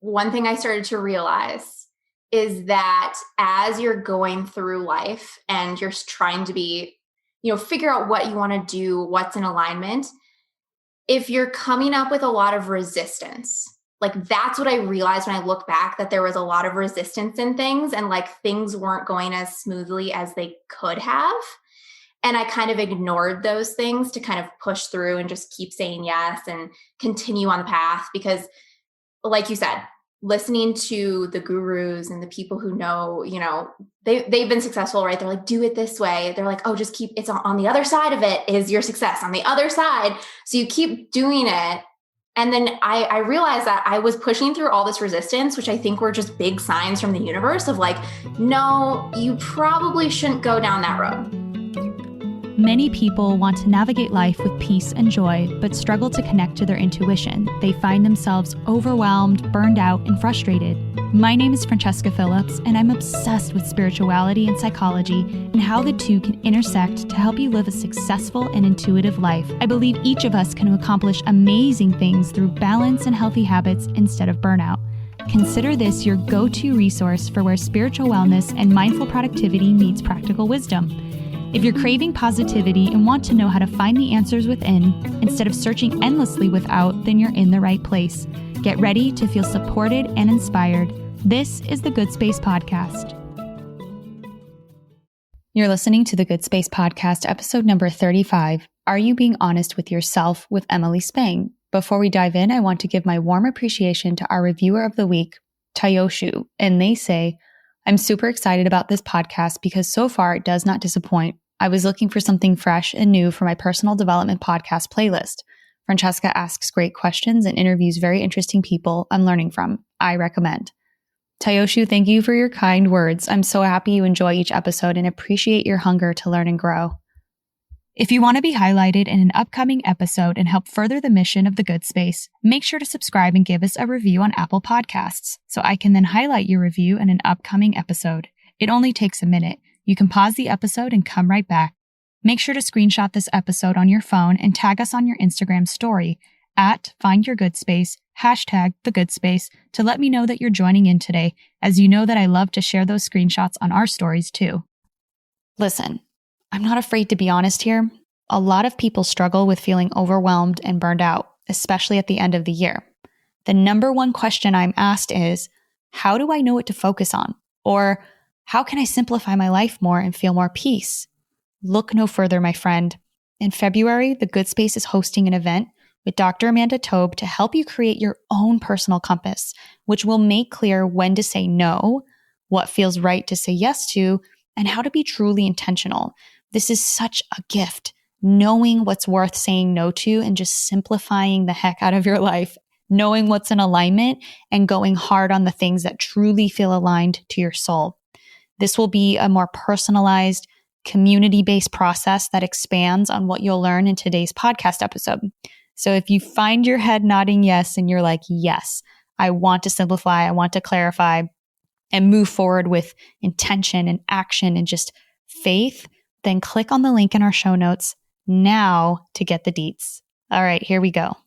one thing I started to realize is that as you're going through life and you're trying to be, figure out what you want to do, what's in alignment, if you're coming up with a lot of resistance, like that's what I realized when I look back, that there was a lot of resistance in things and like things weren't going as smoothly as they could have. And I kind of ignored those things to kind of push through and just keep saying yes and continue on the path. Because like you said, listening to the gurus and the people who know, they've been successful, right? They're like, do it this way. They're like, oh, just it's on the other side of it is your success, on the other side. So you keep doing it. And then I realized that I was pushing through all this resistance, which I think were just big signs from the universe of like, no, you probably shouldn't go down that road. Many people want to navigate life with peace and joy, but struggle to connect to their intuition. They find themselves overwhelmed, burned out, and frustrated. My name is Francesca Phillips, and I'm obsessed with spirituality and psychology and how the two can intersect to help you live a successful and intuitive life. I believe each of us can accomplish amazing things through balance and healthy habits instead of burnout. Consider this your go-to resource for where spiritual wellness and mindful productivity meets practical wisdom. If you're craving positivity and want to know how to find the answers within instead of searching endlessly without, then you're in the right place. Get ready to feel supported and inspired. This is the Good Space Podcast. You're listening to the Good Space Podcast, episode number 35. Are you being honest with yourself with Emily Spang? Before we dive in, I want to give my warm appreciation to our reviewer of the week, Tayoshu, and they say, I'm super excited about this podcast because so far it does not disappoint. I was looking for something fresh and new for my personal development podcast playlist. Francesca asks great questions and interviews very interesting people I'm learning from. I recommend. Tayoshu, thank you for your kind words. I'm so happy you enjoy each episode and appreciate your hunger to learn and grow. If you want to be highlighted in an upcoming episode and help further the mission of the Good Space, make sure to subscribe and give us a review on Apple Podcasts so I can then highlight your review in an upcoming episode. It only takes a minute. You can pause the episode and come right back. Make sure to screenshot this episode on your phone and tag us on your Instagram story at @FindYourGoodSpace, #TheGoodSpace, to let me know that you're joining in today, as you know that I love to share those screenshots on our stories too. Listen, I'm not afraid to be honest here. A lot of people struggle with feeling overwhelmed and burned out, especially at the end of the year. The number one question I'm asked is, how do I know what to focus on? Or how can I simplify my life more and feel more peace? Look no further, my friend. In February, the Good Space is hosting an event with Dr. Amanda Tobe to help you create your own personal compass, which will make clear when to say no, what feels right to say yes to, and how to be truly intentional. This is such a gift, knowing what's worth saying no to and just simplifying the heck out of your life, knowing what's in alignment and going hard on the things that truly feel aligned to your soul. This will be a more personalized, community-based process that expands on what you'll learn in today's podcast episode. So if you find your head nodding yes, and you're like, yes, I want to simplify, I want to clarify, and move forward with intention and action and just faith, then click on the link in our show notes now to get the deets. All right, here we go.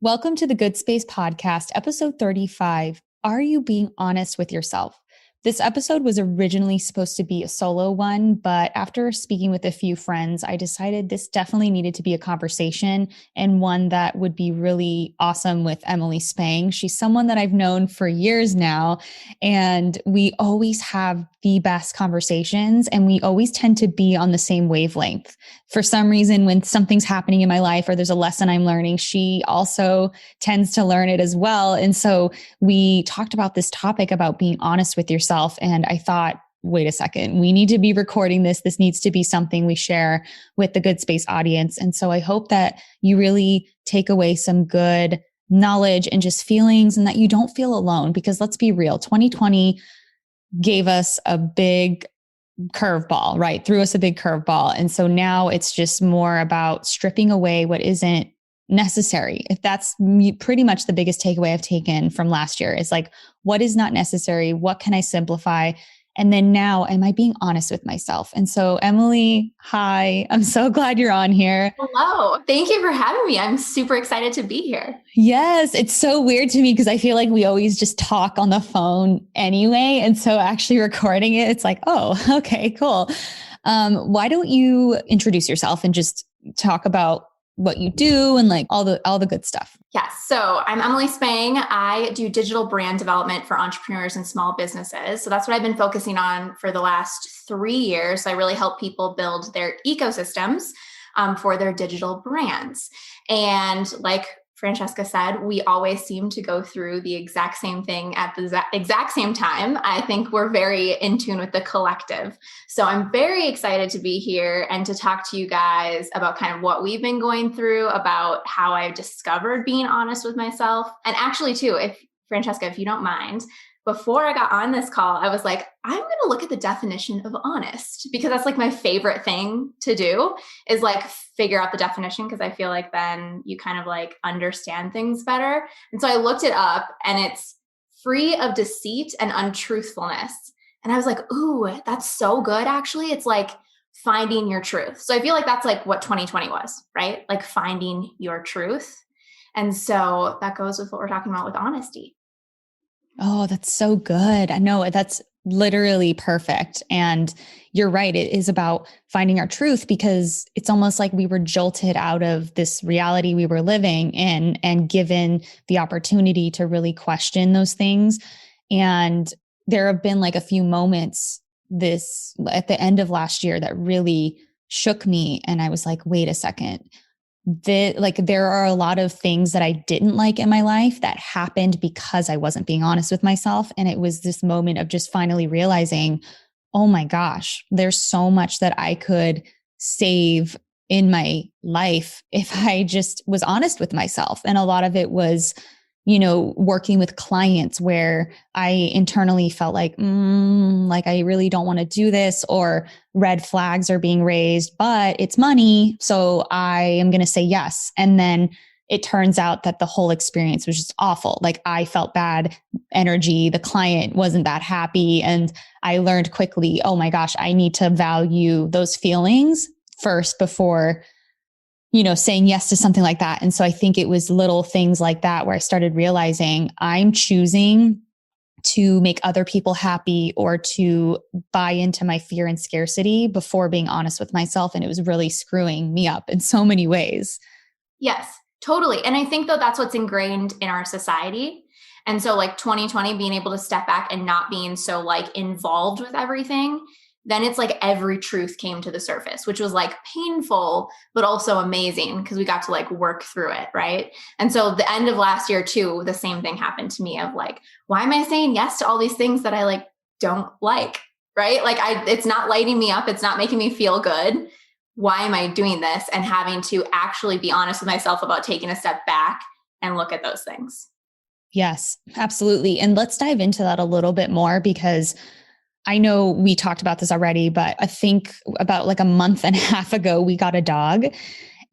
Welcome to the Good Space Podcast, episode 35. Are you being honest with yourself? This episode was originally supposed to be a solo one, but after speaking with a few friends, I decided this definitely needed to be a conversation and one that would be really awesome with Emily Spang. She's someone that I've known for years now, and we always have the best conversations, and we always tend to be on the same wavelength. For some reason, when something's happening in my life or there's a lesson I'm learning, she also tends to learn it as well. And so we talked about this topic about being honest with yourself. And I thought, wait a second, we need to be recording this. This needs to be something we share with the Good Space audience. And so I hope that you really take away some good knowledge and just feelings, and that you don't feel alone, because let's be real, 2020 gave us a big curveball, right? Threw us a big curveball. And so now it's just more about stripping away what isn't necessary. If that's pretty much the biggest takeaway I've taken from last year, is like, what is not necessary? What can I simplify? And then now, am I being honest with myself? And so, Emily, hi, I'm so glad you're on here. Hello. Thank you for having me. I'm super excited to be here. Yes, it's so weird to me because I feel like we always just talk on the phone anyway. And so, actually recording it, it's like, oh, okay, cool. Why don't you introduce yourself and just talk about what you do and like all the good stuff? Yes. So I'm Emily Spang. I do digital brand development for entrepreneurs and small businesses. So that's what I've been focusing on for the last 3 years. I really help people build their ecosystems for their digital brands. And like Francesca said, we always seem to go through the exact same thing at the exact same time. I think we're very in tune with the collective. So I'm very excited to be here and to talk to you guys about kind of what we've been going through, about how I discovered being honest with myself. And actually, too, if Francesca, if you don't mind, before I got on this call, I was like, I'm going to look at the definition of honest, because that's like my favorite thing to do, is like figure out the definition, because I feel like then you kind of like understand things better. And so I looked it up, and it's free of deceit and untruthfulness. And I was like, ooh, that's so good. Actually, it's like finding your truth. So I feel like that's like what 2020 was, right? Like finding your truth. And so that goes with what we're talking about with honesty. Oh, that's so good. I know that's literally perfect. And you're right. It is about finding our truth, because it's almost like we were jolted out of this reality we were living in and given the opportunity to really question those things. And there have been like a few moments at the end of last year that really shook me. And I was like, wait a second. There are a lot of things that I didn't like in my life that happened because I wasn't being honest with myself. And it was this moment of just finally realizing, oh my gosh, there's so much that I could save in my life if I just was honest with myself. And a lot of it was, working with clients where I internally felt like I really don't want to do this, or red flags are being raised, but it's money. So I am going to say yes. And then it turns out that the whole experience was just awful. Like I felt bad energy. The client wasn't that happy. And I learned quickly, oh my gosh, I need to value those feelings first before saying yes to something like that. And so I think it was little things like that where I started realizing I'm choosing to make other people happy or to buy into my fear and scarcity before being honest with myself. And it was really screwing me up in so many ways. Yes, totally. And I think though that's what's ingrained in our society. And so like 2020, being able to step back and not being so like involved with everything, then it's like every truth came to the surface, which was like painful, but also amazing because we got to like work through it. Right. And so the end of last year too, the same thing happened to me of like, why am I saying yes to all these things that I like don't like? Right. Like it's not lighting me up. It's not making me feel good. Why am I doing this? And having to actually be honest with myself about taking a step back and look at those things. Yes, absolutely. And let's dive into that a little bit more, because I know we talked about this already, but I think about like a month and a half ago, we got a dog,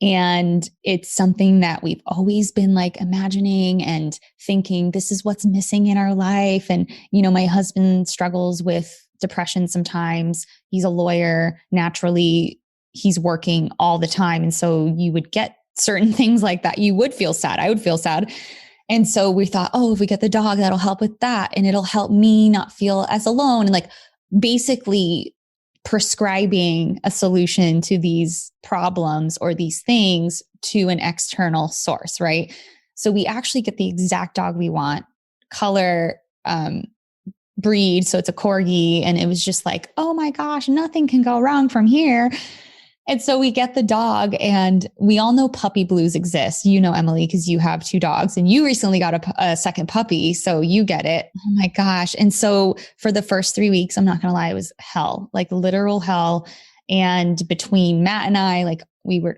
and it's something that we've always been like imagining and thinking this is what's missing in our life. And, my husband struggles with depression sometimes. He's a lawyer. Naturally, he's working all the time. And so you would get certain things like that. You would feel sad. I would feel sad. And so we thought, oh, if we get the dog, that'll help with that. And it'll help me not feel as alone. And like basically prescribing a solution to these problems or these things to an external source, right? So we actually get the exact dog we want, color, breed. So it's a corgi. And it was just like, oh my gosh, nothing can go wrong from here. And so we get the dog, and we all know puppy blues exist. Emily, because you have 2 dogs and you recently got a second puppy. So you get it. Oh my gosh. And so for the first 3 weeks, I'm not going to lie, it was hell, like literal hell. And between Matt and I, like we were,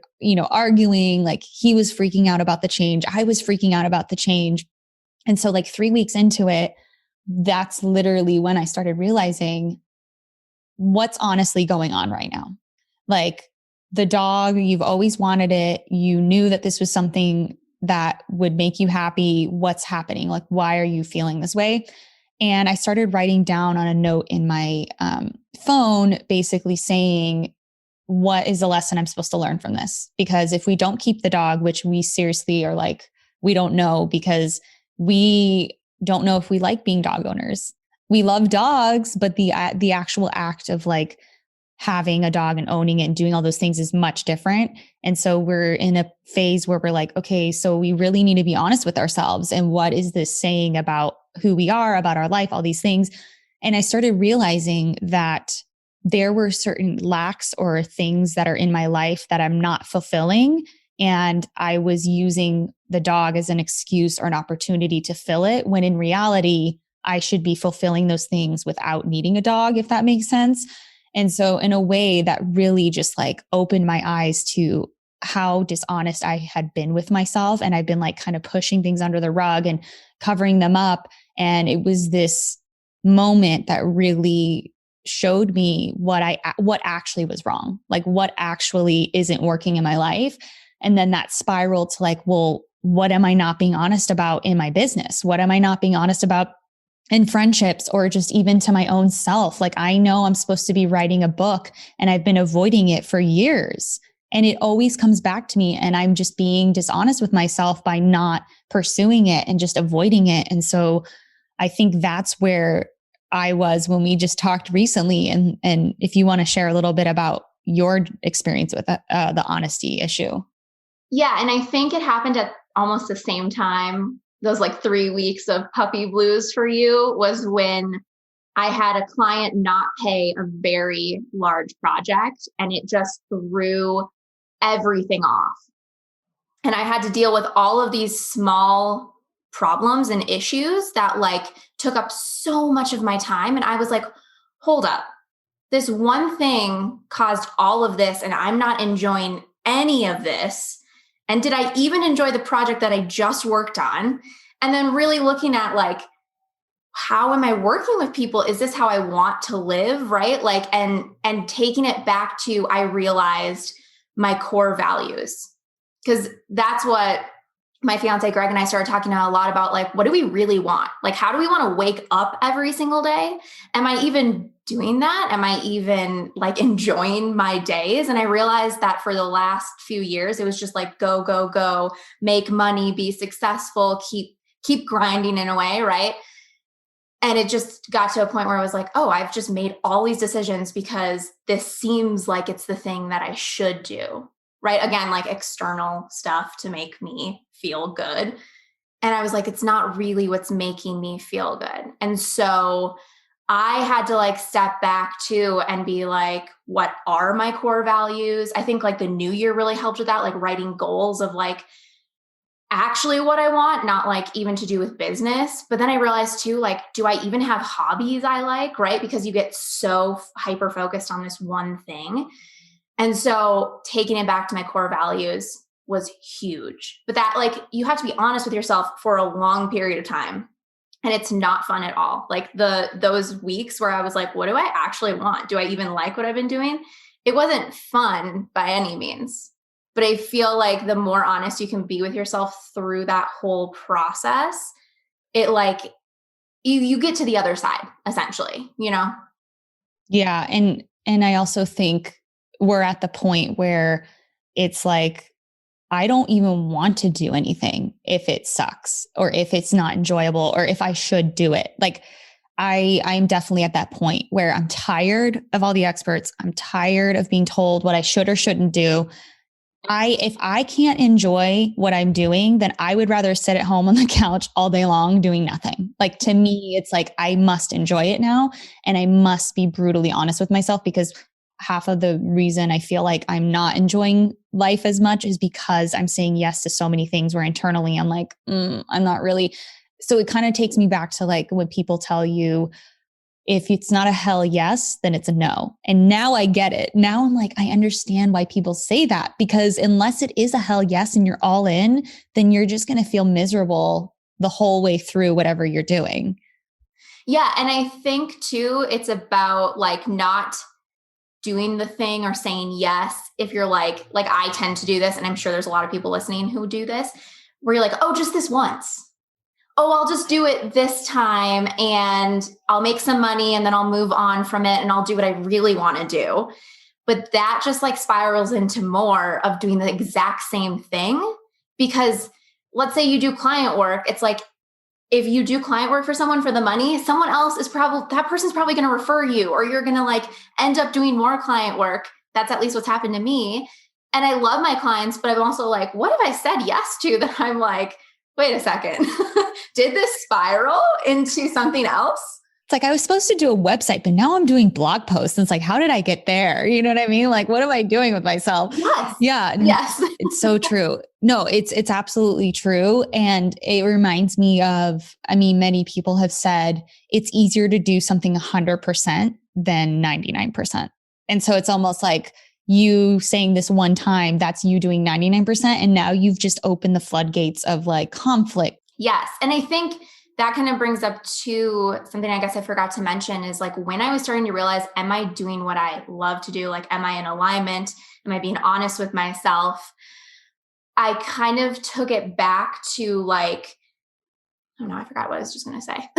arguing, like he was freaking out about the change. I was freaking out about the change. And so like 3 weeks into it, that's literally when I started realizing what's honestly going on right now. Like the dog, you've always wanted it. You knew that this was something that would make you happy. What's happening? Like, why are you feeling this way? And I started writing down on a note in my phone, basically saying, what is the lesson I'm supposed to learn from this? Because if we don't keep the dog, which we seriously are like, we don't know, because we don't know if we like being dog owners. We love dogs, but the actual act of like having a dog and owning it and doing all those things is much different. And so we're in a phase where we're like, okay, so we really need to be honest with ourselves. And what is this saying about who we are, about our life, all these things? And I started realizing that there were certain lacks or things that are in my life that I'm not fulfilling. And I was using the dog as an excuse or an opportunity to fill it, when in reality, I should be fulfilling those things without needing a dog, if that makes sense. And so in a way that really just like opened my eyes to how dishonest I had been with myself. And I've been like kind of pushing things under the rug and covering them up. And it was this moment that really showed me what actually was wrong, like what actually isn't working in my life. And then that spiraled to like, well, what am I not being honest about in my business? What am I not being honest about in friendships, or just even to my own self? Like, I know I'm supposed to be writing a book and I've been avoiding it for years, and it always comes back to me, and I'm just being dishonest with myself by not pursuing it and just avoiding it. And so I think that's where I was when we just talked recently. And if you want to share a little bit about your experience with the honesty issue. Yeah. And I think it happened at almost the same time. Those like 3 weeks of puppy blues for you was when I had a client not pay a very large project, and it just threw everything off. And I had to deal with all of these small problems and issues that like took up so much of my time. And I was like, hold up, this one thing caused all of this, and I'm not enjoying any of this. And did I even enjoy the project that I just worked on? And then really looking at like, how am I working with people? Is this how I want to live? Right. Like, and taking it back to, I realized my core values, because that's what my fiance Greg and I started talking a lot about. Like, what do we really want? Like, how do we want to wake up every single day? Am I even doing that? Am I even like enjoying my days? And I realized that for the last few years, it was just like, go, go, go, make money, be successful, keep grinding in a way. Right. And it just got to a point where I was like, oh, I've just made all these decisions because this seems like it's the thing that I should do. Right. Again, like external stuff to make me feel good. And I was like, it's not really what's making me feel good. And so I had to like step back too and be like, what are my core values? I think like the new year really helped with that, like writing goals of like actually what I want, not like even to do with business. But then I realized too, like, do I even have hobbies I like? Right. Because you get so hyper focused on this one thing. And so taking it back to my core values was huge. But that, like, you have to be honest with yourself for a long period of time. And it's not fun at all. Like those weeks where I was like, what do I actually want? Do I even like what I've been doing? It wasn't fun by any means. But I feel like the more honest you can be with yourself through that whole process, it like you get to the other side, essentially, you know? Yeah. And I also think we're at the point where it's like, I don't even want to do anything if it sucks or if it's not enjoyable or if I should do it. Like I'm definitely at that point where I'm tired of all the experts. I'm tired of being told what I should or shouldn't do. If I can't enjoy what I'm doing, then I would rather sit at home on the couch all day long doing nothing. Like, to me, it's like, I must enjoy it now. And I must be brutally honest with myself, because half of the reason I feel like I'm not enjoying life as much is because I'm saying yes to so many things where internally I'm like, I'm not really. So it kind of takes me back to like when people tell you, if it's not a hell yes, then it's a no. And now I get it. Now I'm like, I understand why people say that, because unless it is a hell yes and you're all in, then you're just going to feel miserable the whole way through whatever you're doing. Yeah. And I think too, it's about like not doing the thing or saying yes. If you're like I tend to do this, and I'm sure there's a lot of people listening who do this, where you're like, oh, just this once. oh, I'll just do it this time and I'll make some money and then I'll move on from it and I'll do what I really want to do. But that just like spirals into more of doing the exact same thing. Because let's say you do client work, it's like if you do client work for someone for the money, someone else is probably, that person's probably going to refer you, or you're going to like end up doing more client work. That's at least what's happened to me. And I love my clients, but I'm also like, what have I said yes to that I'm like, wait a second, did this spiral into something else? It's like, I was supposed to do a website, but now I'm doing blog posts. And it's like, how did I get there? You know what I mean? Like, what am I doing with myself? Yes. Yeah. Yes. It's so true. No, it's absolutely true. And it reminds me of, I mean, many people have said it's easier to do something 100% than 99%. And so it's almost like you saying this one time, that's you doing 99%. And now you've just opened the floodgates of like conflict. Yes. And I think that kind of brings up to something I guess I forgot to mention is like when I was starting to realize, am I doing what I love to do? Like, am I in alignment? Am I being honest with myself? I kind of took it back to like, oh no, I forgot what I was just going to say.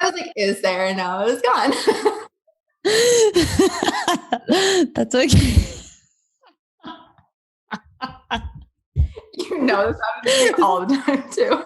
I was like, is there? And now it was gone. That's okay. You know, this happens to me all the time too.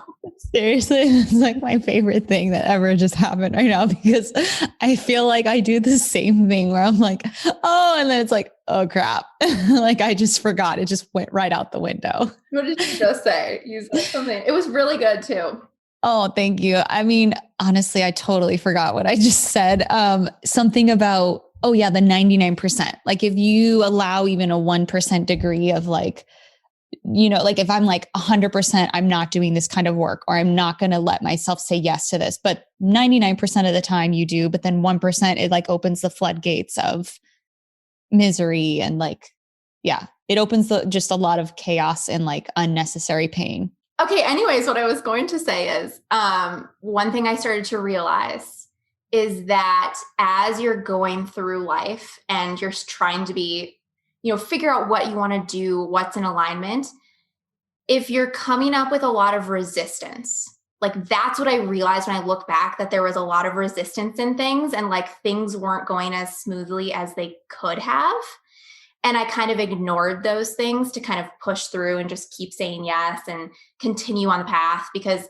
Seriously, it's like my favorite thing that ever just happened right now, because I feel like I do the same thing where I'm like, oh, and then it's like, oh crap. Like I just forgot. It just went right out the window. What did you just say? You said something. It was really good too. Oh, thank you. I mean, honestly, I totally forgot what I just said. Something about, oh yeah, the 99%. Like if you allow even a 1% degree of like, you know, like if I'm like 100%, I'm not doing this kind of work, or I'm not going to let myself say yes to this, but 99% of the time you do, but then 1%, it like opens the floodgates of misery. And like, yeah, it opens just a lot of chaos and like unnecessary pain. Okay. Anyways, what I was going to say is, one thing I started to realize is that as you're going through life and you're trying to be, you know, figure out what you want to do, what's in alignment, if you're coming up with a lot of resistance, like that's what I realized when I look back, that there was a lot of resistance in things and like things weren't going as smoothly as they could have. And I kind of ignored those things to kind of push through and just keep saying yes and continue on the path. Because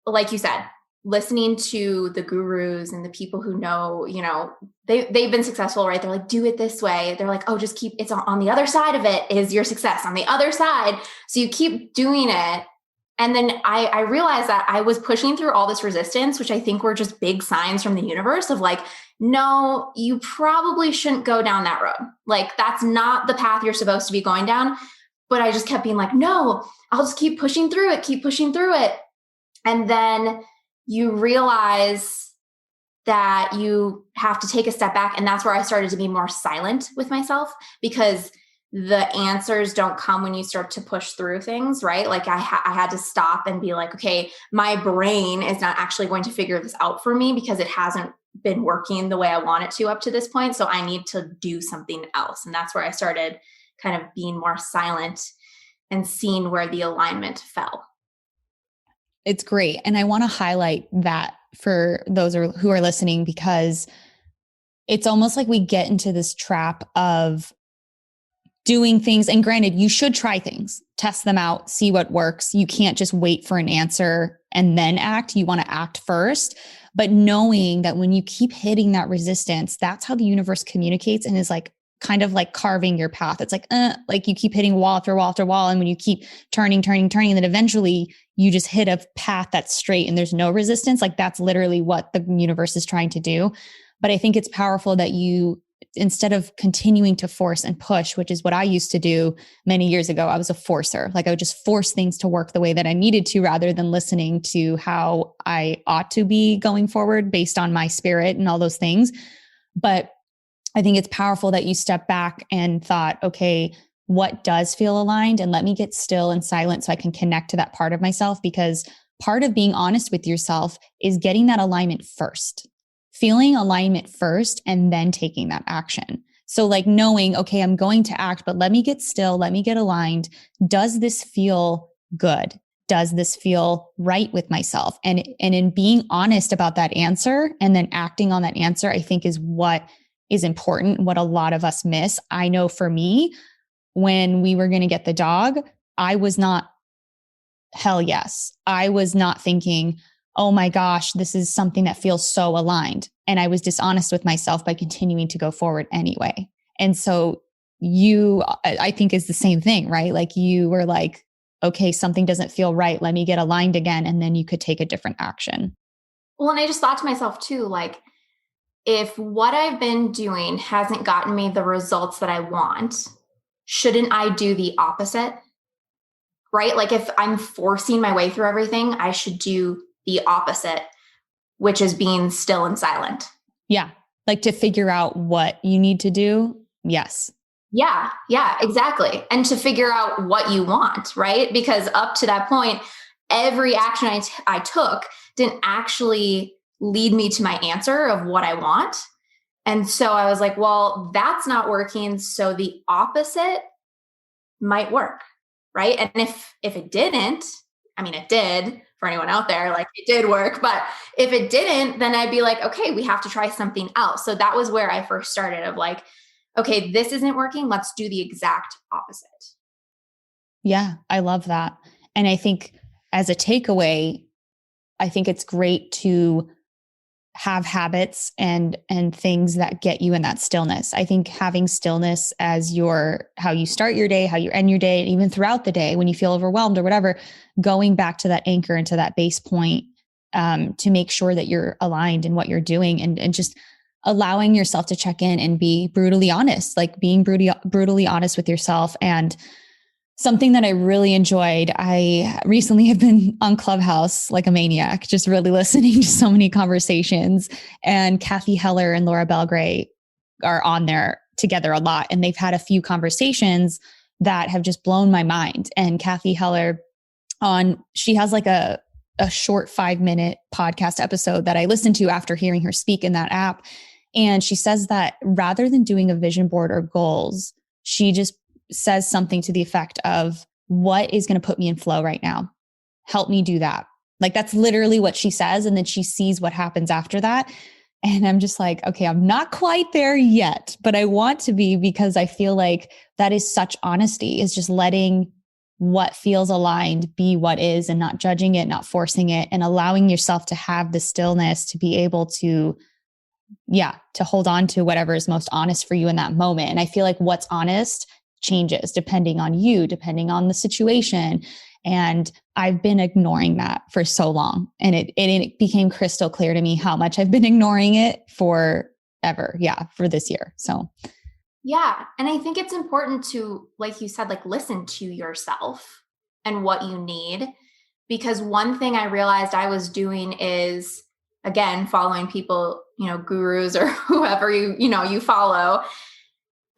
like you said, listening to the gurus and the people who know, you know, they've been successful, right? They're like, do it this way. They're like, oh, just keep, it's on the other side of it is your success on the other side. So you keep doing it. And then I realized that I was pushing through all this resistance, which I think were just big signs from the universe of like, no, you probably shouldn't go down that road. Like, that's not the path you're supposed to be going down. But I just kept being like, no, I'll just keep pushing through it, keep pushing through it. And then you realize that you have to take a step back. And that's where I started to be more silent with myself, because the answers don't come when you start to push through things, right? Like I had to stop and be like, okay, my brain is not actually going to figure this out for me because it hasn't been working the way I want it to up to this point. So I need to do something else. And that's where I started kind of being more silent and seeing where the alignment fell. It's great. And I want to highlight that for those who are listening, because it's almost like we get into this trap of doing things. And granted, you should try things, test them out, see what works. You can't just wait for an answer and then act. You want to act first. But knowing that when you keep hitting that resistance, that's how the universe communicates and is like kind of like carving your path. It's like you keep hitting wall after wall after wall. And when you keep turning, and then eventually you just hit a path that's straight and there's no resistance. Like that's literally what the universe is trying to do. But I think it's powerful that you, instead of continuing to force and push, which is what I used to do many years ago, I was a forcer. Like I would just force things to work the way that I needed to, rather than listening to how I ought to be going forward based on my spirit and all those things. But I think it's powerful that you step back and thought, okay, what does feel aligned? And let me get still and silent so I can connect to that part of myself, because part of being honest with yourself is getting that alignment first. Feeling alignment first and then taking that action. So like knowing, okay, I'm going to act, but let me get still, let me get aligned. Does this feel good? Does this feel right with myself? And in being honest about that answer and then acting on that answer, I think is what is important, what a lot of us miss. I know for me, when we were going to get the dog, I was not, hell yes. I was not thinking, oh my gosh, this is something that feels so aligned. And I was dishonest with myself by continuing to go forward anyway. And so you, I think, is the same thing, right? Like you were like, okay, something doesn't feel right. Let me get aligned again. And then you could take a different action. Well, and I just thought to myself too, like, if what I've been doing hasn't gotten me the results that I want, shouldn't I do the opposite? Right? Like if I'm forcing my way through everything, I should do the opposite, which is being still and silent. Yeah. Like to figure out what you need to do. Yes. Yeah, exactly. And to figure out what you want, right? Because up to that point, every action I took didn't actually lead me to my answer of what I want. And so I was like, well, that's not working. So the opposite might work. Right. And if it didn't, I mean, it did for anyone out there, like it did work. But if it didn't, then I'd be like, okay, we have to try something else. So that was where I first started of like, okay, this isn't working. Let's do the exact opposite. Yeah, I love that. And I think as a takeaway, I think it's great to have habits and things that get you in that stillness. I think having stillness as how you start your day, how you end your day, and even throughout the day when you feel overwhelmed or whatever, going back to that anchor and to that base point, to make sure that you're aligned in what you're doing, and just allowing yourself to check in and be brutally honest, like being brutally honest with yourself. And something that I really enjoyed, I recently have been on Clubhouse like a maniac, just really listening to so many conversations. And Kathy Heller and Laura Belgray are on there together a lot. And they've had a few conversations that have just blown my mind. And Kathy Heller she has like a short 5-minute podcast episode that I listened to after hearing her speak in that app. And she says that rather than doing a vision board or goals, she just says something to the effect of, what is going to put me in flow right now? Help me do that. Like that's literally what she says. And then she sees what happens after that. And I'm just like, okay, I'm not quite there yet, but I want to be, because I feel like that is such honesty, is just letting what feels aligned be what is, and not judging it, not forcing it, and allowing yourself to have the stillness to be able to hold on to whatever is most honest for you in that moment. And I feel like what's honest changes depending on you, depending on the situation. And I've been ignoring that for so long. And it became crystal clear to me how much I've been ignoring it forever. Yeah. For this year. So. Yeah. And I think it's important to, like you said, like listen to yourself and what you need. Because one thing I realized I was doing is, again, following people, gurus or whoever you follow.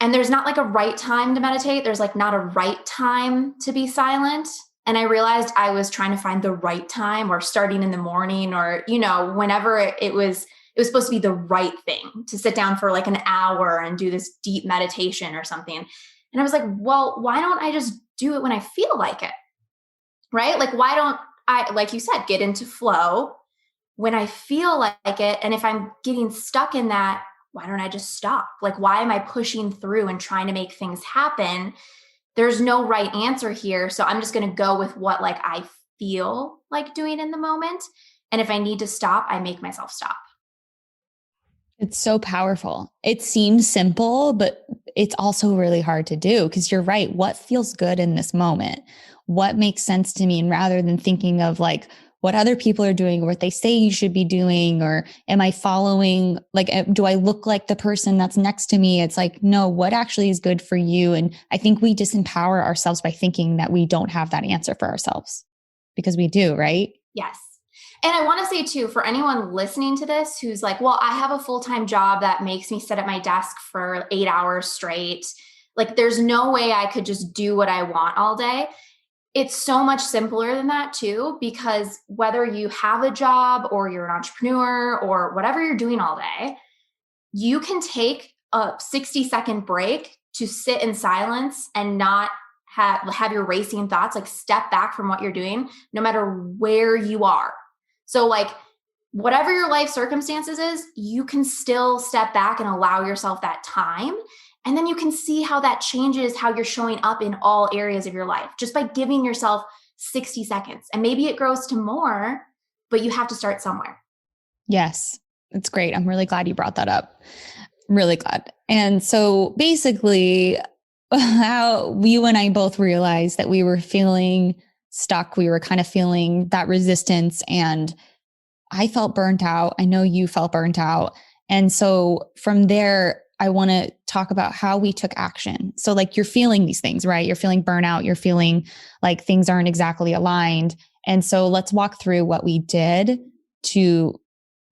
And there's not like a right time to meditate. There's like not a right time to be silent. And I realized I was trying to find the right time, or starting in the morning, or, whenever it was supposed to be the right thing to sit down for like an hour and do this deep meditation or something. And I was like, well, why don't I just do it when I feel like it? Right? Like, why don't I, like you said, get into flow when I feel like it? And if I'm getting stuck in that, why don't I just stop? Like, why am I pushing through and trying to make things happen? There's no right answer here. So I'm just going to go with what like I feel like doing in the moment. And if I need to stop, I make myself stop. It's so powerful. It seems simple, but it's also really hard to do, because you're right. What feels good in this moment? What makes sense to me? And rather than thinking of like what other people are doing or what they say you should be doing, or am I following, like, do I look like the person that's next to me? It's like, no, what actually is good for you? And I think we disempower ourselves by thinking that we don't have that answer for ourselves, because we do, right? Yes. And I want to say too, for anyone listening to this who's like, well, I have a full-time job that makes me sit at my desk for 8 hours straight. Like, there's no way I could just do what I want all day. It's so much simpler than that too, because whether you have a job or you're an entrepreneur or whatever you're doing all day, you can take a 60-second break to sit in silence and not have your racing thoughts, like step back from what you're doing, no matter where you are. So like whatever your life circumstances is, you can still step back and allow yourself that time. And then you can see how that changes how you're showing up in all areas of your life just by giving yourself 60 seconds. And maybe it grows to more, but you have to start somewhere. Yes, it's great. I'm really glad you brought that up. Really glad. And so basically, how you and I both realized that we were feeling stuck. We were kind of feeling that resistance, and I felt burnt out. I know you felt burnt out. And so from there, I want to talk about how we took action. So like you're feeling these things, right? You're feeling burnout. You're feeling like things aren't exactly aligned. And so let's walk through what we did to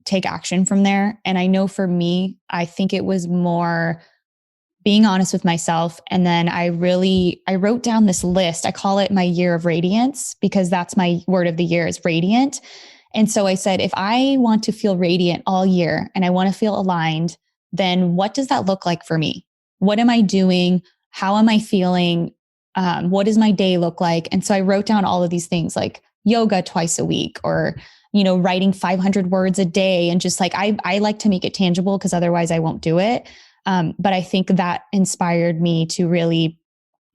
take action from there. And I know for me, I think it was more being honest with myself. And then I wrote down this list. I call it my year of radiance because that's my word of the year is radiant. And so I said, if I want to feel radiant all year and I want to feel aligned, then what does that look like for me? What am I doing? How am I feeling? What does my day look like? And so I wrote down all of these things like yoga twice a week or, writing 500 words a day. And just like, I like to make it tangible because otherwise I won't do it. But I think that inspired me to really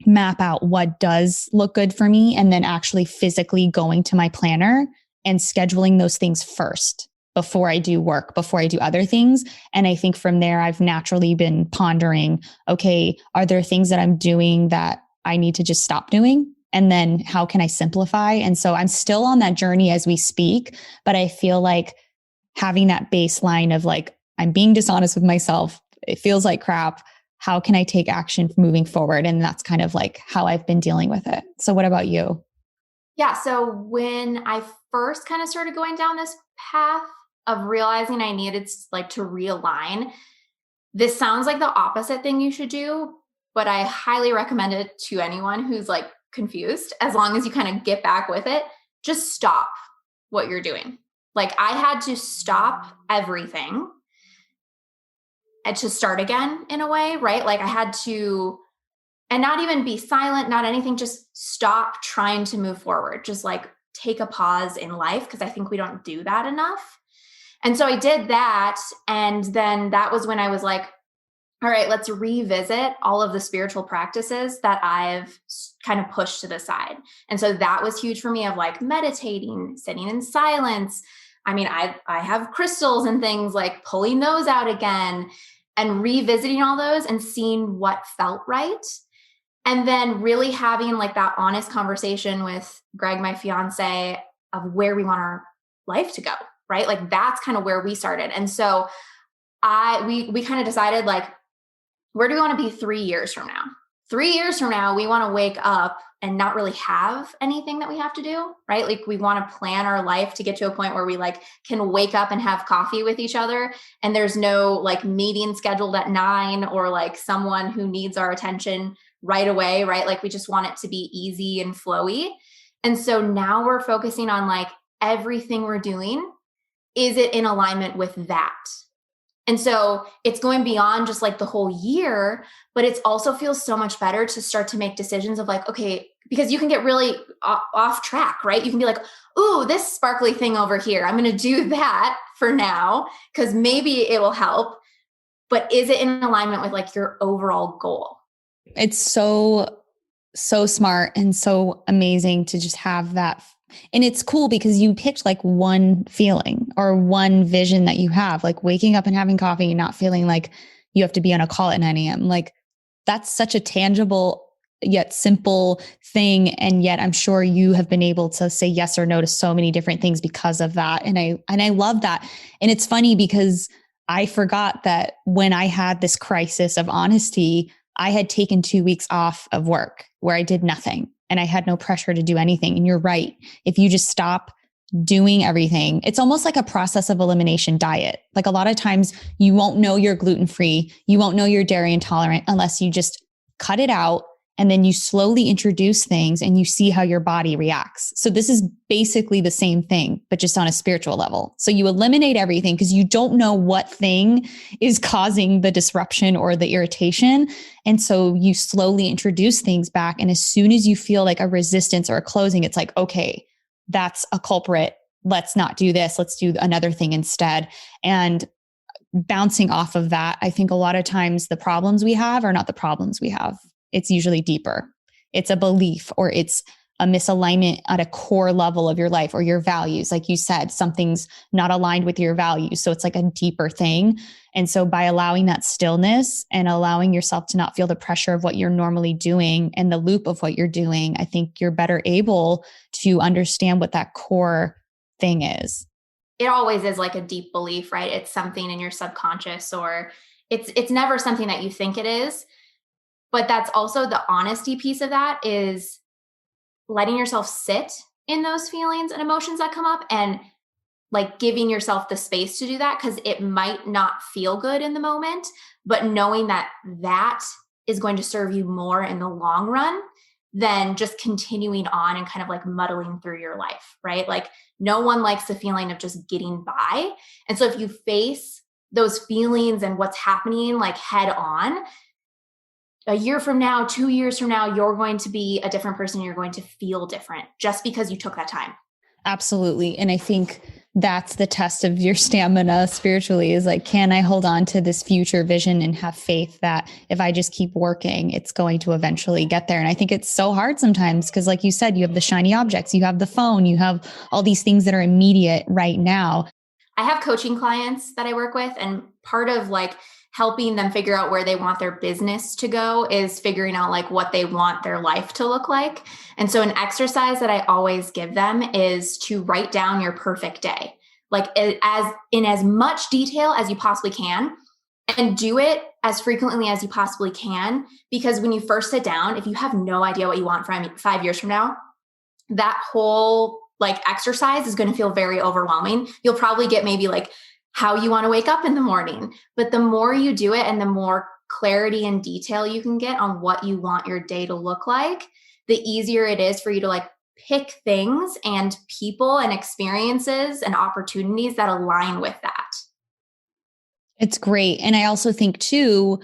map out what does look good for me and then actually physically going to my planner and scheduling those things first before I do work, before I do other things. And I think from there, I've naturally been pondering, okay, are there things that I'm doing that I need to just stop doing? And then how can I simplify? And so I'm still on that journey as we speak, but I feel like having that baseline of like, I'm being dishonest with myself. It feels like crap. How can I take action moving forward? And that's kind of like how I've been dealing with it. So what about you? Yeah. So when I first kind of started going down this path of realizing I needed like to realign, this sounds like the opposite thing you should do, but I highly recommend it to anyone who's like confused, as long as you kind of get back with it. Just stop what you're doing. Like I had to stop everything and to start again in a way, right? Like I had to, and not even be silent, not anything, just stop trying to move forward. Just like take a pause in life, because I think we don't do that enough. And so I did that. And then that was when I was like, all right, let's revisit all of the spiritual practices that I've kind of pushed to the side. And so that was huge for me, of like meditating, sitting in silence. I mean, I have crystals and things, like pulling those out again and revisiting all those and seeing what felt right. And then really having like that honest conversation with Greg, my fiance, of where we want our life to go, right? Like that's kind of where we started. And so we kind of decided like, where do we want to be 3 years from now? 3 years from now, we want to wake up and not really have anything that we have to do, right? Like we want to plan our life to get to a point where we like can wake up and have coffee with each other. And there's no like meeting scheduled at 9 or like someone who needs our attention right away, right? Like we just want it to be easy and flowy. And so now we're focusing on like everything we're doing. Is it in alignment with that? And so it's going beyond just like the whole year, but it also feels so much better to start to make decisions of like, okay, because you can get really off track, right? You can be like, ooh, this sparkly thing over here, I'm going to do that for now because maybe it will help. But is it in alignment with like your overall goal? It's so smart and so amazing to just have that. And it's cool because you picked like one feeling or one vision that you have, like waking up and having coffee and not feeling like you have to be on a call at 9 a.m. Like that's such a tangible yet simple thing. And yet I'm sure you have been able to say yes or no to so many different things because of that. And I love that. And it's funny because I forgot that when I had this crisis of honesty, I had taken 2 weeks off of work where I did nothing and I had no pressure to do anything. And you're right. If you just stop doing everything, it's almost like a process of elimination diet. Like a lot of times you won't know you're gluten-free. You won't know you're dairy intolerant unless you just cut it out And then you slowly introduce things and you see how your body reacts. So this is basically the same thing, but just on a spiritual level. So you eliminate everything because you don't know what thing is causing the disruption or the irritation. And so you slowly introduce things back. And as soon as you feel like a resistance or a closing, it's like, okay, that's a culprit. Let's not do this. Let's do another thing instead. And bouncing off of that, I think a lot of times the problems we have are not the problems we have. It's usually deeper. It's a belief or it's a misalignment at a core level of your life or your values. Like you said, something's not aligned with your values. So it's like a deeper thing. And so by allowing that stillness and allowing yourself to not feel the pressure of what you're normally doing and the loop of what you're doing, I think you're better able to understand what that core thing is. It always is like a deep belief, right? It's something in your subconscious, or it's never something that you think it is. But that's also the honesty piece of that, is letting yourself sit in those feelings and emotions that come up and like giving yourself the space to do that, because it might not feel good in the moment, but knowing that that is going to serve you more in the long run than just continuing on and kind of like muddling through your life, right? Like no one likes the feeling of just getting by. And so if you face those feelings and what's happening like head on, a year from now, 2 years from now, you're going to be a different person. You're going to feel different just because you took that time. Absolutely. And I think that's the test of your stamina spiritually, is like, can I hold on to this future vision and have faith that if I just keep working, it's going to eventually get there? And I think it's so hard sometimes because, like you said, you have the shiny objects, you have the phone, you have all these things that are immediate right now. I have coaching clients that I work with, and part of like helping them figure out where they want their business to go is figuring out like what they want their life to look like. And so an exercise that I always give them is to write down your perfect day, like as much detail as you possibly can, and do it as frequently as you possibly can. Because when you first sit down, if you have no idea what you want from 5 years from now, that whole like exercise is going to feel very overwhelming. You'll probably get maybe like how you want to wake up in the morning. But the more you do it and the more clarity and detail you can get on what you want your day to look like, the easier it is for you to like pick things and people and experiences and opportunities that align with that. It's great. And I also think too,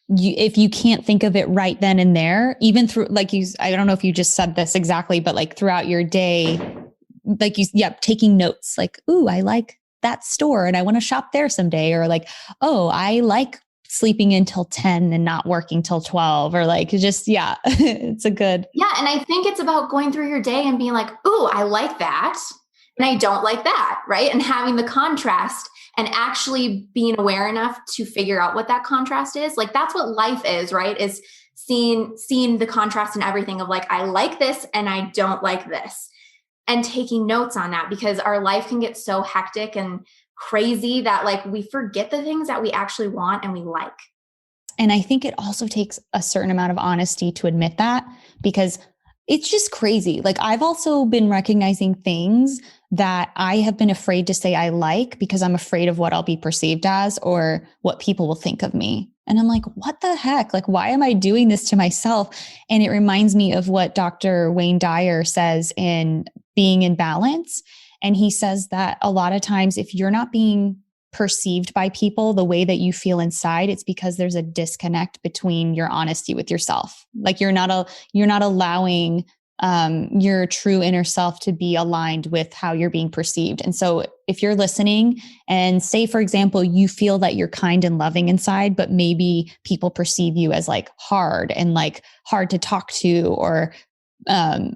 if you can't think of it right then and there, even through, like I don't know if you just said this exactly, but like throughout your day, like taking notes, like, ooh, I like that store and I want to shop there someday. Or like, oh, I like sleeping until 10 and not working till 12, or like, just, it's a good. Yeah. And I think it's about going through your day and being like, ooh, I like that. And I don't like that. Right. And having the contrast and actually being aware enough to figure out what that contrast is. Like that's what life is, right? Is seeing the contrast in everything of like, I like this and I don't like this. And taking notes on that, because our life can get so hectic and crazy that like we forget the things that we actually want and we like. And I think it also takes a certain amount of honesty to admit that, because it's just crazy. Like I've also been recognizing things that I have been afraid to say I like because I'm afraid of what I'll be perceived as or what people will think of me. And I'm like, what the heck? Like, why am I doing this to myself? And it reminds me of what Dr. Wayne Dyer says in Being in Balance. And he says that a lot of times, if you're not being perceived by people the way that you feel inside, it's because there's a disconnect between your honesty with yourself. Like you're not allowing your true inner self to be aligned with how you're being perceived. And so if you're listening and say, for example, you feel that you're kind and loving inside, but maybe people perceive you as like hard and like hard to talk to, or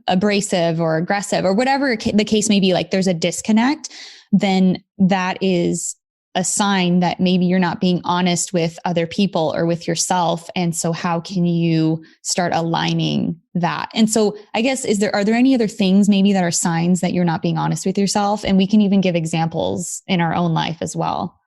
abrasive or aggressive, or whatever the case may be, like there's a disconnect, then that is a sign that maybe you're not being honest with other people or with yourself. And so how can you start aligning that? And so I guess, are there any other things maybe that are signs that you're not being honest with yourself? And we can even give examples in our own life as well.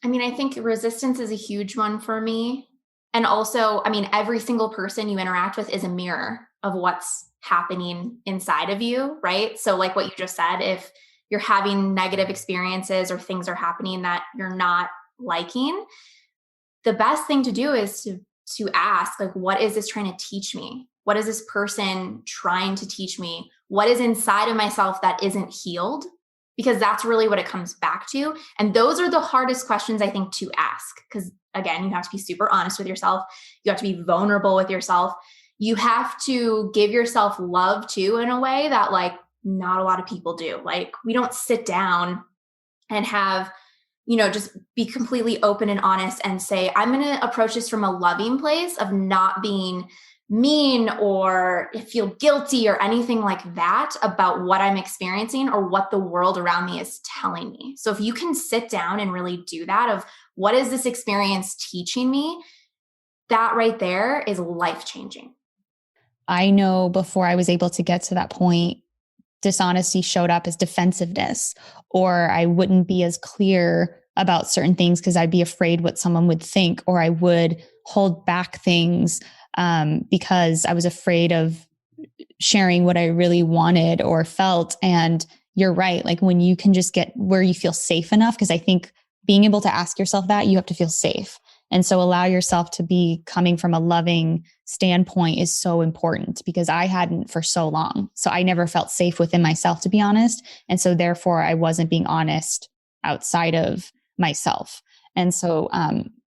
I mean, I think resistance is a huge one for me. And also, I mean, every single person you interact with is a mirror of what's happening inside of you, right? So like what you just said, if you're having negative experiences or things are happening that you're not liking, the best thing to do is to ask, like, what is this trying to teach me? What is this person trying to teach me? What is inside of myself that isn't healed? Because that's really what it comes back to. And those are the hardest questions, I think, to ask. Because again, you have to be super honest with yourself. You have to be vulnerable with yourself. You have to give yourself love too, in a way that like not a lot of people do. Like we don't sit down and have, just be completely open and honest and say, I'm going to approach this from a loving place of not being mean or feel guilty or anything like that about what I'm experiencing or what the world around me is telling me. So if you can sit down and really do that of what is this experience teaching me, that right there is life-changing. I know before I was able to get to that point, dishonesty showed up as defensiveness, or I wouldn't be as clear about certain things because I'd be afraid what someone would think, or I would hold back things because I was afraid of sharing what I really wanted or felt. And you're right. Like when you can just get where you feel safe enough, because I think being able to ask yourself that, you have to feel safe. And so allow yourself to be coming from a loving standpoint is so important, because I hadn't for so long. So I never felt safe within myself, to be honest. And so therefore I wasn't being honest outside of myself. And so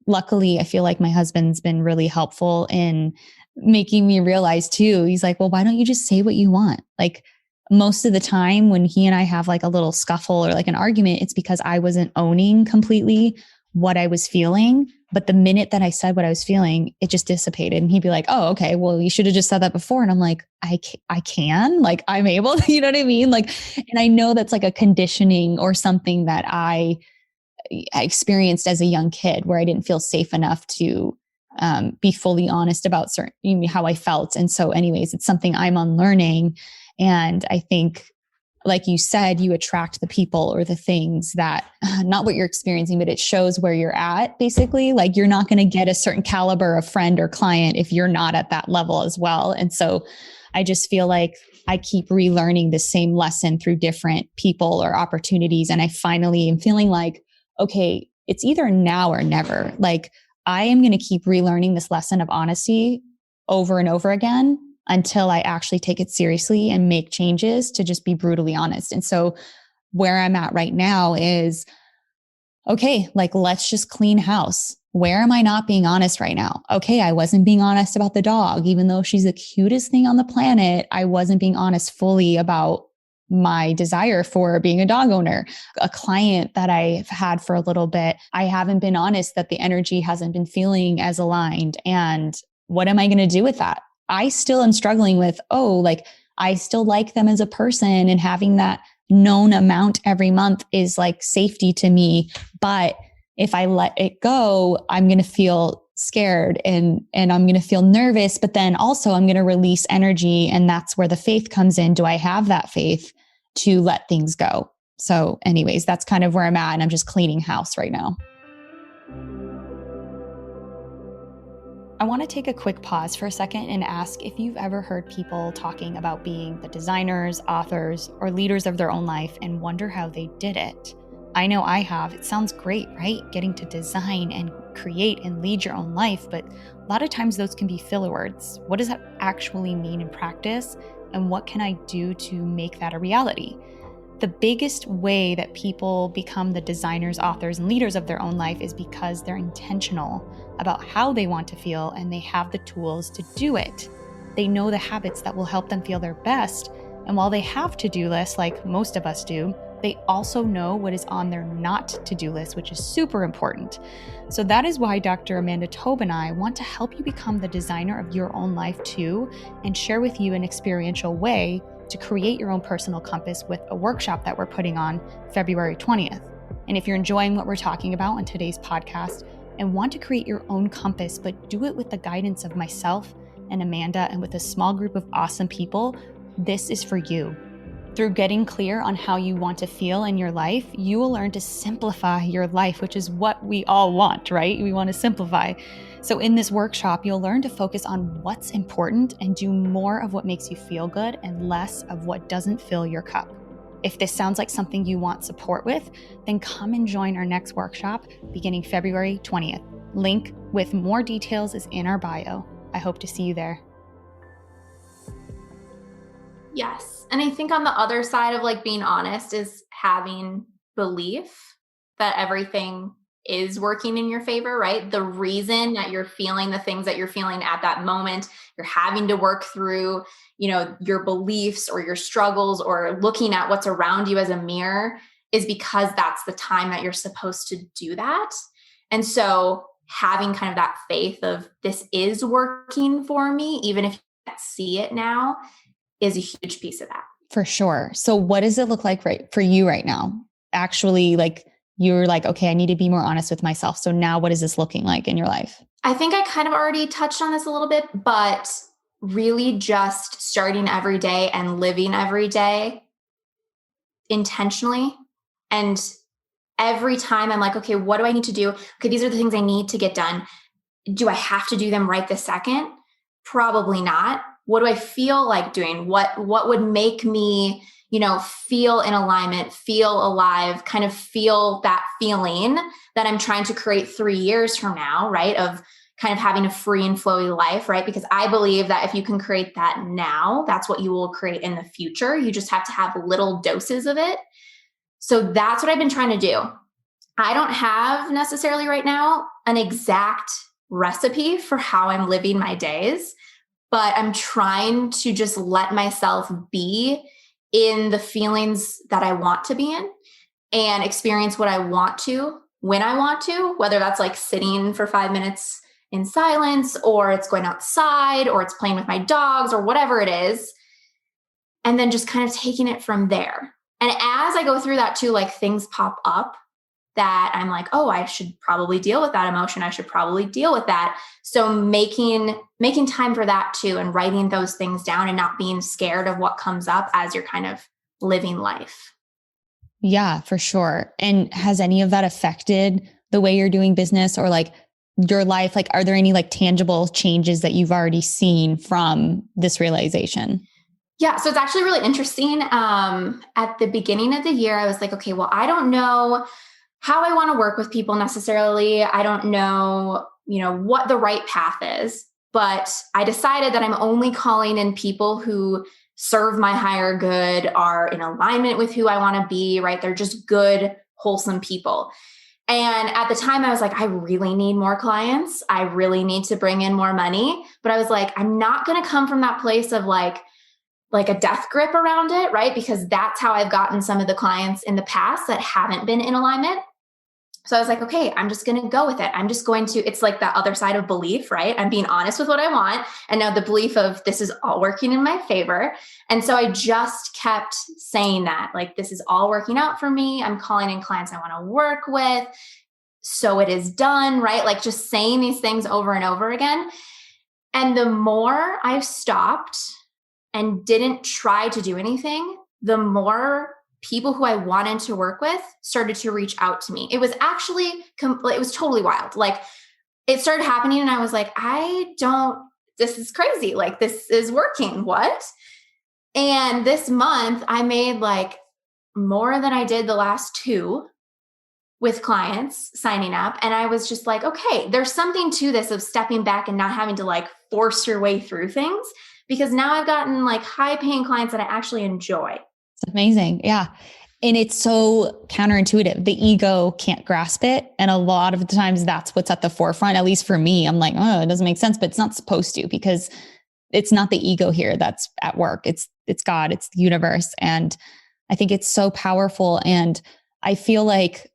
luckily I feel like my husband's been really helpful in making me realize too. He's like, well, why don't you just say what you want? Like most of the time when he and I have like a little scuffle or like an argument, it's because I wasn't owning completely what I was feeling. But the minute that I said what I was feeling, it just dissipated. And he'd be like, oh, okay, well, you should have just said that before. And I'm like, I can, like, I'm able to, you know what I mean? Like, and I know that's like a conditioning or something that I experienced as a young kid where I didn't feel safe enough to be fully honest about how I felt. And so anyways, it's something I'm unlearning. And I think, like you said, you attract the people or the things that, not what you're experiencing, but it shows where you're at, basically. Like you're not going to get a certain caliber of friend or client if you're not at that level as well. And so I just feel like I keep relearning the same lesson through different people or opportunities. And I finally am feeling like, okay, it's either now or never. Like I am going to keep relearning this lesson of honesty over and over again until I actually take it seriously and make changes to just be brutally honest. And so where I'm at right now is, okay, like, let's just clean house. Where am I not being honest right now? Okay, I wasn't being honest about the dog, even though she's the cutest thing on the planet. I wasn't being honest fully about my desire for being a dog owner. A client that I've had for a little bit, I haven't been honest that the energy hasn't been feeling as aligned. And what am I going to do with that? I still am struggling with, I still like them as a person, and having that known amount every month is like safety to me. But if I let it go, I'm going to feel scared and I'm going to feel nervous, but then also I'm going to release energy. And that's where the faith comes in. Do I have that faith to let things go? So anyways, that's kind of where I'm at. And I'm just cleaning house right now. I want to take a quick pause for a second and ask if you've ever heard people talking about being the designers, authors, or leaders of their own life and wonder how they did it. I know I have. It sounds great, right? Getting to design and create and lead your own life, but a lot of times those can be filler words. What does that actually mean in practice? And what can I do to make that a reality? The biggest way that people become the designers, authors, and leaders of their own life is because they're intentional about how they want to feel and they have the tools to do it. They know the habits that will help them feel their best. And while they have to-do lists, like most of us do, they also know what is on their not to-do list, which is super important. So that is why Dr. Amanda Tobe and I want to help you become the designer of your own life too, and share with you an experiential way to create your own personal compass with a workshop that we're putting on February 20th. And if you're enjoying what we're talking about on today's podcast and want to create your own compass, but do it with the guidance of myself and Amanda and with a small group of awesome people, this is for you. Through getting clear on how you want to feel in your life, you will learn to simplify your life, which is what we all want, right? We want to simplify. So in this workshop, you'll learn to focus on what's important and do more of what makes you feel good and less of what doesn't fill your cup. If this sounds like something you want support with, then come and join our next workshop beginning February 20th. Link with more details is in our bio. I hope to see you there. Yes. And I think on the other side of like being honest is having belief that everything is working in your favor, right? The reason that you're feeling the things that you're feeling at that moment, you're having to work through, your beliefs or your struggles or looking at what's around you as a mirror is because that's the time that you're supposed to do that. And so having kind of that faith of this is working for me, even if you can't see it now, is a huge piece of that. For sure. So what does it look like for you right now? Actually, like you're like, okay, I need to be more honest with myself. So now what is this looking like in your life? I think I kind of already touched on this a little bit, but really just starting every day and living every day intentionally. And every time I'm like, okay, what do I need to do? Okay, these are the things I need to get done. Do I have to do them right this second? Probably not. What do I feel like doing? What would make me, feel in alignment, feel alive, kind of feel that feeling that I'm trying to create 3 years from now, right? Of kind of having a free and flowy life, right? Because I believe that if you can create that now, that's what you will create in the future. You just have to have little doses of it. So that's what I've been trying to do. I don't have necessarily right now an exact recipe for how I'm living my days, but I'm trying to just let myself be in the feelings that I want to be in and experience what I want to when I want to, whether that's like sitting for 5 minutes in silence, or it's going outside, or it's playing with my dogs, or whatever it is. And then just kind of taking it from there. And as I go through that too, like things pop up that I'm like, oh, I should probably deal with that emotion. I should probably deal with that. So making time for that too, and writing those things down and not being scared of what comes up as you're kind of living life. Yeah, for sure. And has any of that affected the way you're doing business or like your life? Like, are there any like tangible changes that you've already seen from this realization? Yeah. So it's actually really interesting. At the beginning of the year, I was like, okay, well, I don't know how I want to work with people necessarily. I don't know, what the right path is, but I decided that I'm only calling in people who serve my higher good, are in alignment with who I want to be, right? They're just good, wholesome people. And at the time I was like, I really need more clients. I really need to bring in more money. But I was like, I'm not going to come from that place of like a death grip around it, right? Because that's how I've gotten some of the clients in the past that haven't been in alignment. So I was like, okay, I'm just going to go with it. I'm just going to, it's like that other side of belief, right? I'm being honest with what I want. And now the belief of this is all working in my favor. And so I just kept saying that, like, this is all working out for me. I'm calling in clients I want to work with. So it is done, right? Like just saying these things over and over again. And the more I've stopped and didn't try to do anything, the more people who I wanted to work with started to reach out to me. It was actually, it was totally wild. Like it started happening and I was like, this is crazy. Like this is working. What? And this month I made like more than I did the last 2 with clients signing up. And I was just like, okay, there's something to this of stepping back and not having to like force your way through things, because now I've gotten like high paying clients that I actually enjoy. It's amazing. Yeah. And it's so counterintuitive. The ego can't grasp it. And a lot of the times that's what's at the forefront. At least for me, I'm like, oh, it doesn't make sense, but it's not supposed to, because it's not the ego here that's at work. It's God, it's the universe. And I think it's so powerful. And I feel like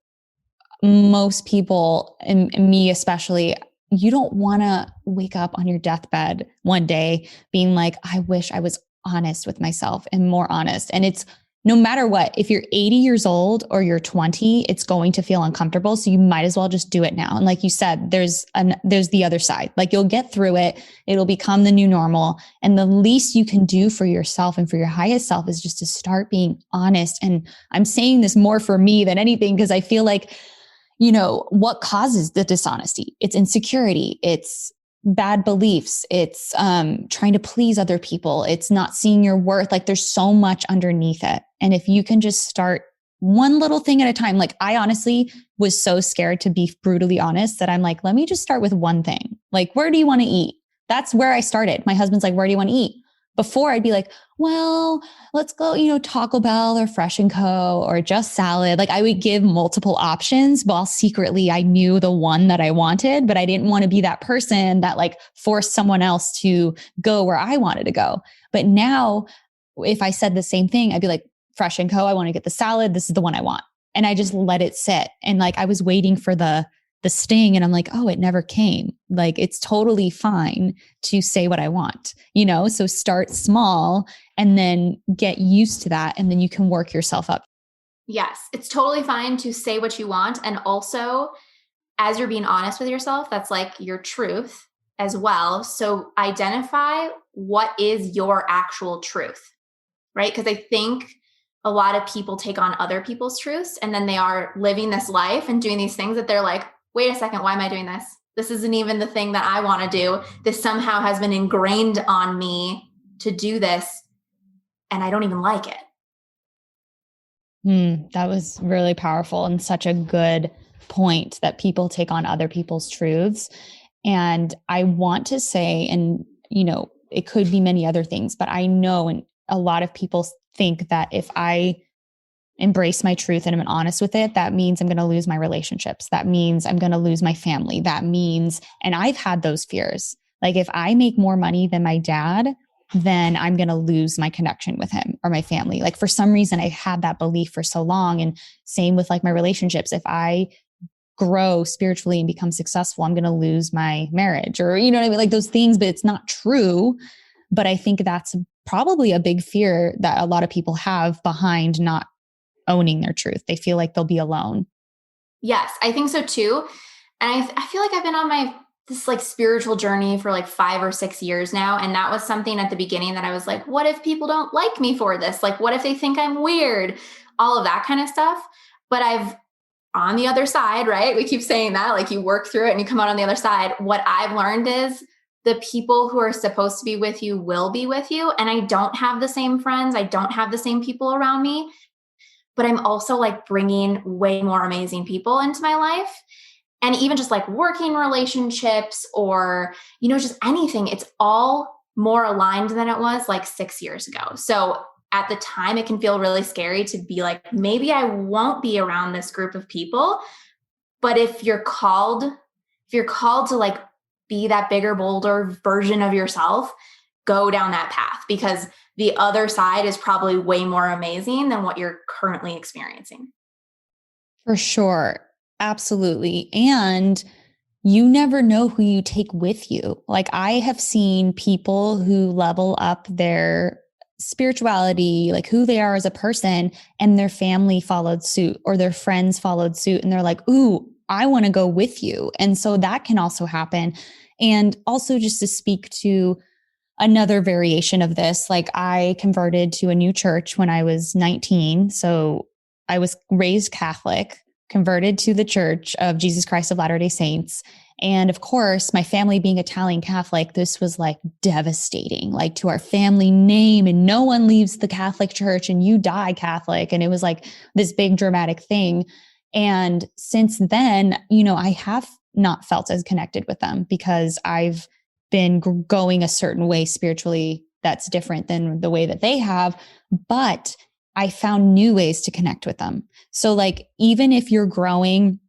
most people, and me especially, you don't want to wake up on your deathbed one day being like, I wish I was honest with myself and more honest. And it's no matter what, if you're 80 years old or you're 20, it's going to feel uncomfortable. So you might as well just do it now. And like you said, there's the other side. Like you'll get through it. It'll become the new normal. And the least you can do for yourself and for your highest self is just to start being honest. And I'm saying this more for me than anything, because I feel like, what causes the dishonesty? It's insecurity. It's bad beliefs. It's trying to please other people. It's not seeing your worth. Like there's so much underneath it. And if you can just start one little thing at a time. Like I honestly was so scared to be brutally honest that I'm like, let me just start with one thing. Like, where do you want to eat? That's where I started. My husband's like, where do you want to eat? Before I'd be like, well, let's go, Taco Bell or Fresh and Co. or just salad. Like I would give multiple options while secretly I knew the one that I wanted, but I didn't want to be that person that like forced someone else to go where I wanted to go. But now if I said the same thing, I'd be like, Fresh and Co. I want to get the salad. This is the one I want. And I just let it sit. And like I was waiting for the sting, and I'm like, oh, it never came. Like it's totally fine to say what I want, So start small and then get used to that, and then you can work yourself up. Yes, it's totally fine to say what you want, and also as you're being honest with yourself, that's like your truth as well. So identify what is your actual truth, right? Because I think a lot of people take on other people's truths, and then they are living this life and doing these things that they're like, wait a second, why am I doing this? This isn't even the thing that I want to do. This somehow has been ingrained on me to do this, and I don't even like it. That was really powerful and such a good point that people take on other people's truths. And I want to say, and it could be many other things, but I know, and a lot of people think that if I embrace my truth and I'm honest with it, that means I'm going to lose my relationships. That means I'm going to lose my family. That means, and I've had those fears. Like if I make more money than my dad, then I'm going to lose my connection with him or my family. Like for some reason, I had that belief for so long. And same with like my relationships. If I grow spiritually and become successful, I'm going to lose my marriage, or, what I mean? Like those things, but it's not true. But I think that's probably a big fear that a lot of people have behind not owning their truth. They feel like they'll be alone. Yes, I think so too. And I feel like I've been on this like spiritual journey for like 5 or 6 years now. And that was something at the beginning that I was like, what if people don't like me for this? Like, what if they think I'm weird? All of that kind of stuff. But I've on the other side, right? We keep saying that, like you work through it and you come out on the other side. What I've learned is the people who are supposed to be with you will be with you. And I don't have the same friends. I don't have the same people around me, but I'm also like bringing way more amazing people into my life. And even just like working relationships or, just anything, it's all more aligned than it was like 6 years ago. So at the time, it can feel really scary to be like, maybe I won't be around this group of people. But if you're called to like be that bigger, bolder version of yourself, go down that path, because the other side is probably way more amazing than what you're currently experiencing. For sure. Absolutely. And you never know who you take with you. Like I have seen people who level up their spirituality, like who they are as a person, and their family followed suit or their friends followed suit. And they're like, ooh, I want to go with you. And so that can also happen. And also just to speak to another variation of this, like I converted to a new church when I was 19. So I was raised Catholic, converted to the Church of Jesus Christ of Latter-day Saints. And of course, my family being Italian Catholic, this was like devastating, like to our family name, and no one leaves the Catholic Church and you die Catholic. And it was like this big dramatic thing. And since then, I have not felt as connected with them because I've been going a certain way spiritually that's different than the way that they have. But I found new ways to connect with them. So like, even if you're growing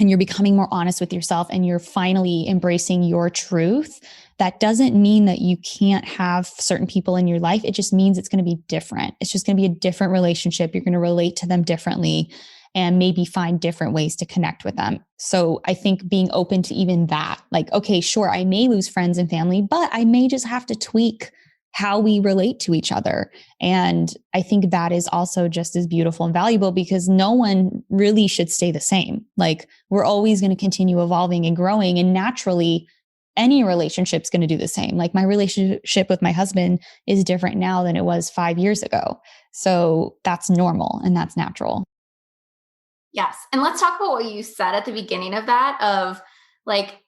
and you're becoming more honest with yourself and you're finally embracing your truth, that doesn't mean that you can't have certain people in your life. It just means it's going to be different. It's just going to be a different relationship. You're going to relate to them differently and maybe find different ways to connect with them. So I think being open to even that, like, okay, sure, I may lose friends and family, but I may just have to tweak how we relate to each other. And I think that is also just as beautiful and valuable, because no one really should stay the same. Like we're always going to continue evolving and growing, and naturally any relationship's going to do the same. Like my relationship with my husband is different now than it was 5 years ago. So that's normal and that's natural. Yes. And let's talk about what you said at the beginning of that, of like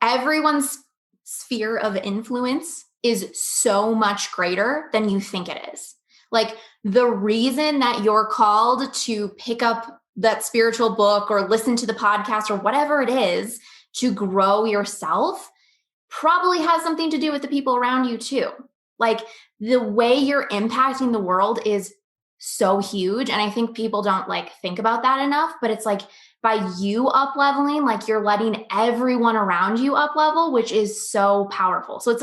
everyone's sphere of influence is so much greater than you think it is. Like the reason that you're called to pick up that spiritual book or listen to the podcast or whatever it is to grow yourself probably has something to do with the people around you too. Like the way you're impacting the world is so huge. And I think people don't like think about that enough, but it's like by you up leveling, like you're letting everyone around you up level, which is so powerful. So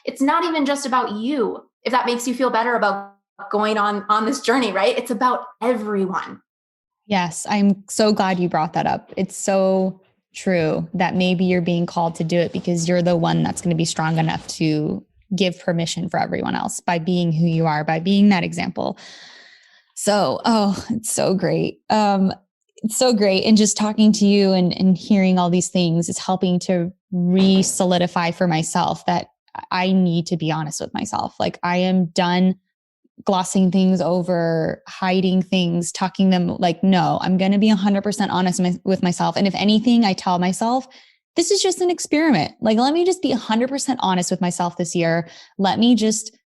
it's not even just about you. If that makes you feel better about going on this journey, right? It's about everyone. Yes. I'm so glad you brought that up. It's so true that maybe you're being called to do it because you're the one that's going to be strong enough to give permission for everyone else by being who you are, by being that example. So, it's so great. It's so great. And just talking to you and hearing all these things is helping to re-solidify for myself that I need to be honest with myself. Like I am done glossing things over, hiding things, tucking them. Like, no, I'm going to be 100% honest with myself. And if anything, I tell myself, this is just an experiment. Like, let me just be 100% honest with myself this year. Let me just,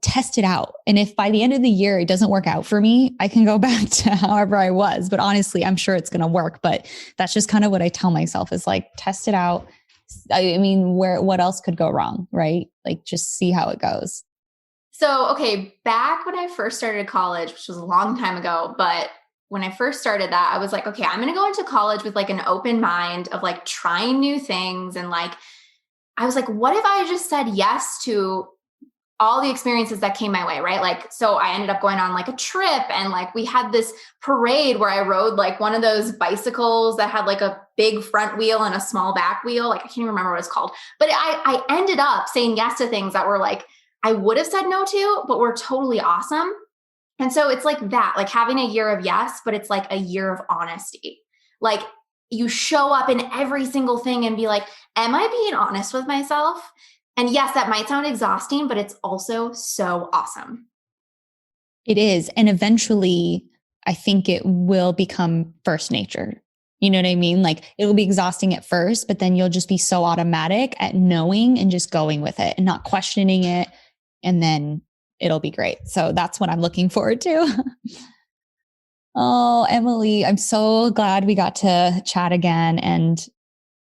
test it out. And if by the end of the year, it doesn't work out for me, I can go back to however I was. But honestly, I'm sure it's going to work. But that's just kind of what I tell myself is like, test it out. I mean, what else could go wrong, right? Like, just see how it goes. So, okay, back when I first started college, which was a long time ago, but when I first started that, I was like, okay, I'm going to go into college with like an open mind of like trying new things. And like, I was like, what if I just said yes to all the experiences that came my way, right? Like, so I ended up going on like a trip and like we had this parade where I rode like one of those bicycles that had like a big front wheel and a small back wheel. Like, I can't even remember what it's called, but I ended up saying yes to things that were like, I would have said no to, but were totally awesome. And so it's like that, like having a year of yes, but it's like a year of honesty. Like you show up in every single thing and be like, am I being honest with myself? And yes, that might sound exhausting, but it's also so awesome. It is. And eventually, I think it will become first nature. You know what I mean? Like it will be exhausting at first, but then you'll just be so automatic at knowing and just going with it and not questioning it. And then it'll be great. So that's what I'm looking forward to. Oh, Emily, I'm so glad we got to chat again. And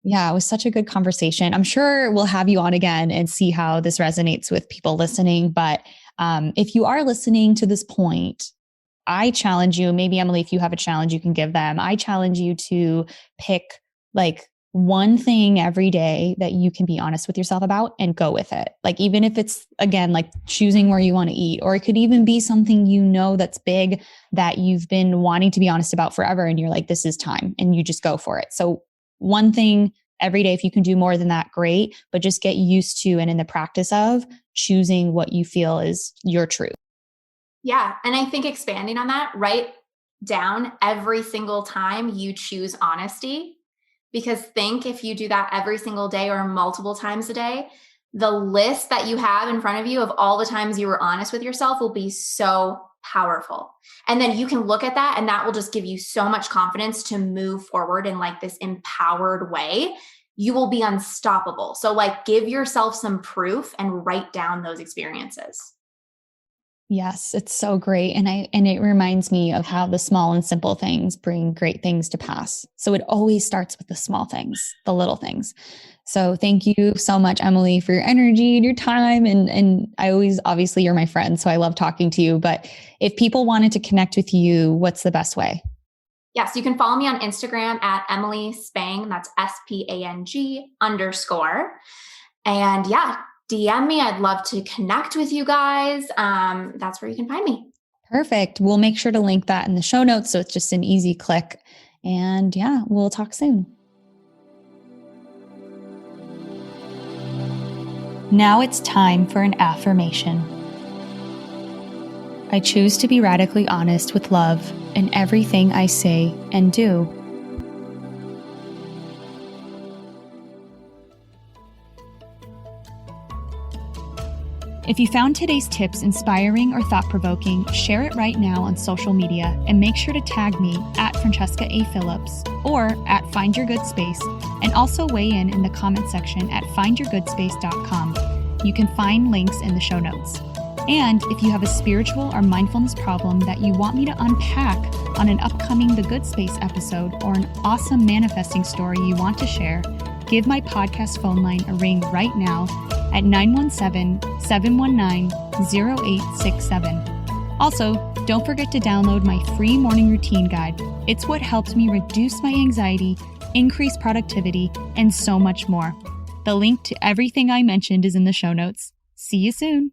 yeah, it was such a good conversation. I'm sure we'll have you on again and see how this resonates with people listening. But if you are listening to this point, I challenge you, maybe Emily, if you have a challenge you can give them, I challenge you to pick like one thing every day that you can be honest with yourself about and go with it. Like, even if it's, again, like choosing where you want to eat, or it could even be something, that's big that you've been wanting to be honest about forever. And you're like, this is time, and you just go for it. So one thing every day, if you can do more than that, great, but just get used to and in the practice of choosing what you feel is your truth. Yeah. And I think expanding on that, write down every single time you choose honesty, because think if you do that every single day or multiple times a day, the list that you have in front of you of all the times you were honest with yourself will be so powerful. And then you can look at that and that will just give you so much confidence to move forward in like this empowered way. You will be unstoppable. So like give yourself some proof and write down those experiences. Yes, it's so great. And it reminds me of how the small and simple things bring great things to pass. So it always starts with the small things, the little things. So thank you so much, Emily, for your energy and your time. And I always, obviously you're my friend, so I love talking to you. But if people wanted to connect with you, what's the best way? Yes, you can follow me on Instagram at Emily Spang. That's SPANG_. And yeah, DM me. I'd love to connect with you guys. That's where you can find me. Perfect. We'll make sure to link that in the show notes, so it's just an easy click. And yeah, we'll talk soon. Now it's time for an affirmation. I choose to be radically honest with love in everything I say and do. If you found today's tips inspiring or thought-provoking, share it right now on social media and make sure to tag me at Francesca A. Phillips or at Find Your Good Space, and also weigh in the comment section at findyourgoodspace.com. You can find links in the show notes. And if you have a spiritual or mindfulness problem that you want me to unpack on an upcoming The Good Space episode, or an awesome manifesting story you want to share, give my podcast phone line a ring right now at 917-719-0867. Also, don't forget to download my free morning routine guide. It's what helps me reduce my anxiety, increase productivity, and so much more. The link to everything I mentioned is in the show notes. See you soon.